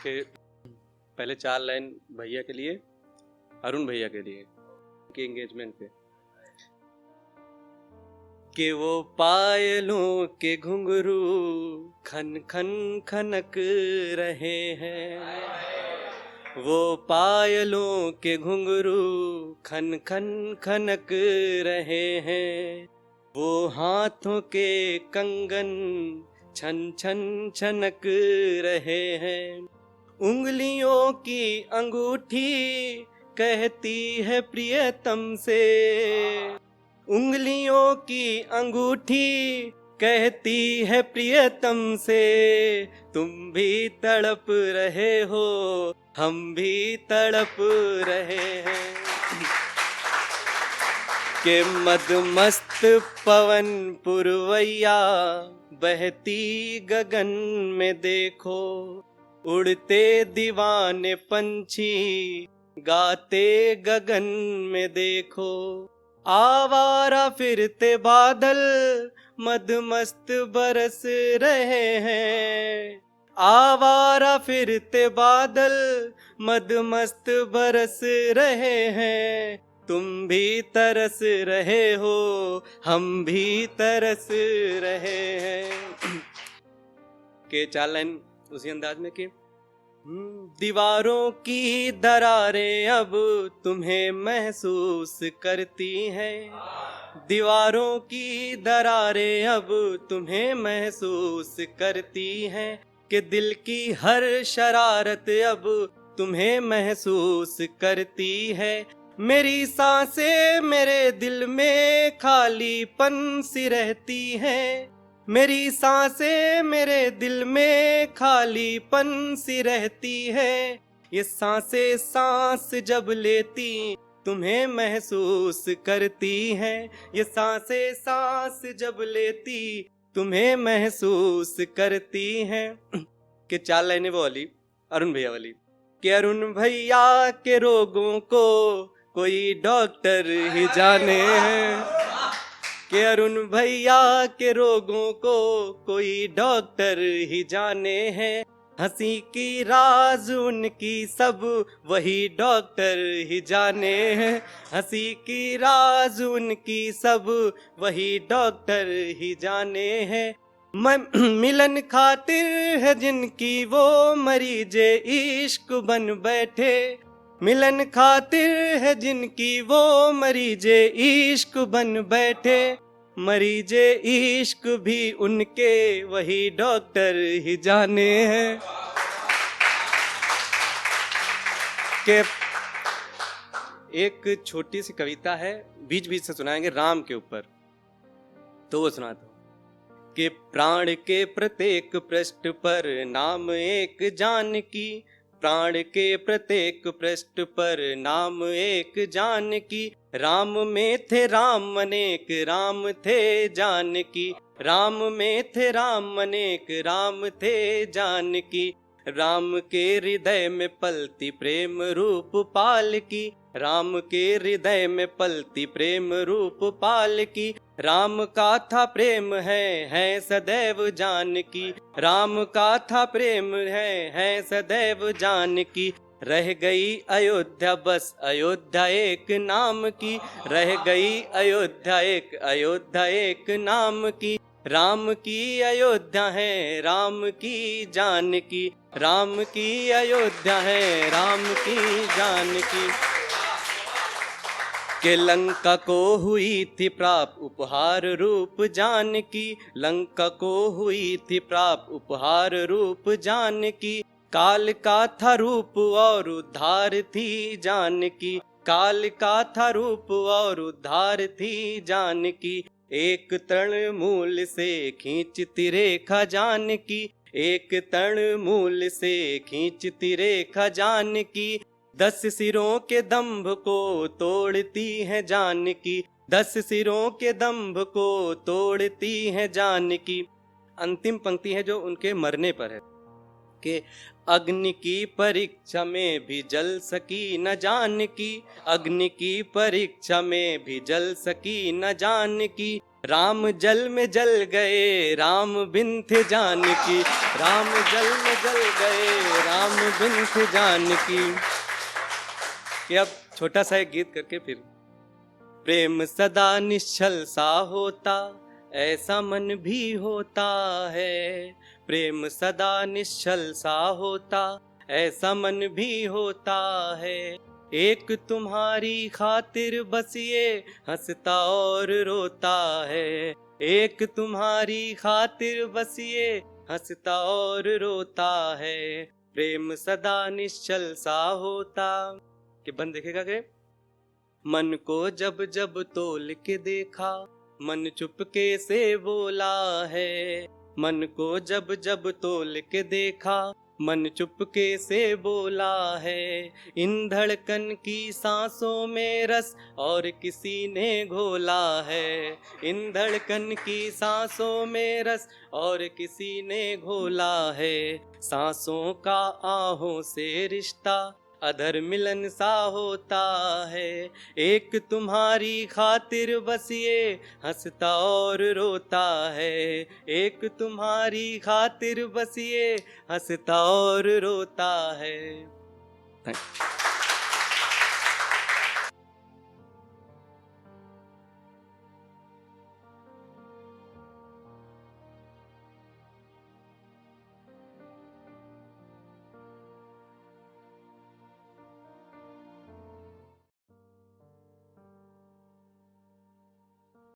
कि पहले 4 लाइन भैया के लिए, अरुण भैया के लिए कि एंगेजमेंट पे कि वो पायलों के घुंघरू खन खन खनक रहे हैं, वो पायलों के घुंघरू खन खन खनक रहे हैं, वो हाथों के कंगन छन छन छनक रहे हैं, उंगलियों की अंगूठी कहती है प्रियतम से, उंगलियों की अंगूठी कहती है प्रियतम से, तुम भी तड़प रहे हो हम भी तड़प रहे हैं, के मदमस्त पवन पुरवैया बहती गगन में देखो, उड़ते दीवाने पंछी गाते गगन में देखो, आवारा फिरते बादल मदमस्त बरस रहे हैं, आवारा फिरते बादल मदमस्त बरस रहे हैं, तुम भी तरस रहे हो हम भी तरस रहे हैं। के 4 लाइन उसी अंदाज में कि दीवारों की दरारें अब तुम्हें महसूस करती हैं, दीवारों की दरारें अब तुम्हें महसूस करती हैं, कि दिल की हर शरारत अब तुम्हें महसूस करती है, मेरी सांसें मेरे दिल में खालीपन सी रहती हैं, मेरी सांसें मेरे दिल में खालीपन सी रहती है, ये सांसें सांस जब लेती तुम्हें महसूस करती हैं, ये सांसें सांस जब लेती तुम्हें महसूस करती हैं। कि 4 लाइनें वो वाली अरुण भैया वाली कि अरुण भैया के रोगों को कोई डॉक्टर ही जाने हैं, कि अरुण भैया के रोगों को कोई डॉक्टर ही जाने हैं, हंसी की राज उनकी सब वही डॉक्टर ही जाने हैं, हंसी की राज उनकी सब वही डॉक्टर ही जाने हैं, मिलन खातिर है जिनकी वो मरीजे इश्क बन बैठे, मिलन खातिर है जिनकी वो मरीजे इश्क बन बैठे, मरीजे इश्क भी उनके वही डॉक्टर ही जाने हैं। के एक छोटी सी कविता है, बीच बीच से सुनाएंगे राम के ऊपर, तो वो सुनाता हूँ कि प्राण के प्रत्येक पृष्ठ पर नाम एक जानकी, प्राण के प्रत्येक पृष्ठ पर नाम एक जानकी, राम में थे राम अनेक राम थे जानकी, राम में थे राम अनेक राम थे जानकी, राम के हृदय में पलती प्रेम रूप पालकी, राम के हृदय में पलती प्रेम रूप पालकी, राम का था प्रेम है सदैव जानकी, राम का था प्रेम है सदैव जानकी, रह गई अयोध्या बस अयोध्या एक नाम की, रह गई अयोध्या एक नाम की, राम की अयोध्या है राम की जानकी, राम की अयोध्या है राम की जानकी, के लंका को हुई थी प्राप्त उपहार रूप जानकी, लंका को हुई थी प्राप्त उपहार रूप जानकी, काल का था रूप और उद्धार थी जानकी, काल का था रूप और उद्धार थी जानकी, एक तृण मूल से खींचती रेखा जानकी, एक तृण मूल से खींचती रेखा जानकी, 10 सिरों के दंभ को तोड़ती है जानकी, 10 सिरों के दंभ को तोड़ती है जानकी। अंतिम पंक्ति है जो उनके मरने पर है कि अग्नि की परीक्षा में भी जल सकी न जानकी, अग्नि की परीक्षा में भी जल सकी न जानकी, राम जल में जल गए राम बिन थे जानकी, राम जल में जल गए राम बिन थे जानकी। ये अब छोटा सा एक गीत करके फिर। प्रेम सदा निश्चल सा होता ऐसा मन भी होता है, प्रेम सदा निश्चल सा होता ऐसा मन भी होता है। एक तुम्हारी खातिर बस ये हंसता और रोता है, एक तुम्हारी खातिर बस ये हंसता और रोता है। प्रेम सदा निश्चल सा होता। कि बंद देखेगा के मन को जब जब तोल के देखा मन चुपके से बोला है, मन को जब जब तोल के देखा मन चुपके से बोला है। इन धड़कन की सांसों में रस और किसी ने घोला है, इन धड़कन की सांसों में रस और किसी ने घोला है। सांसों का आहों से रिश्ता अधर मिलन सा होता है, एक तुम्हारी खातिर बस ये हंसता और रोता है, एक तुम्हारी खातिर बस ये हंसता और रोता है।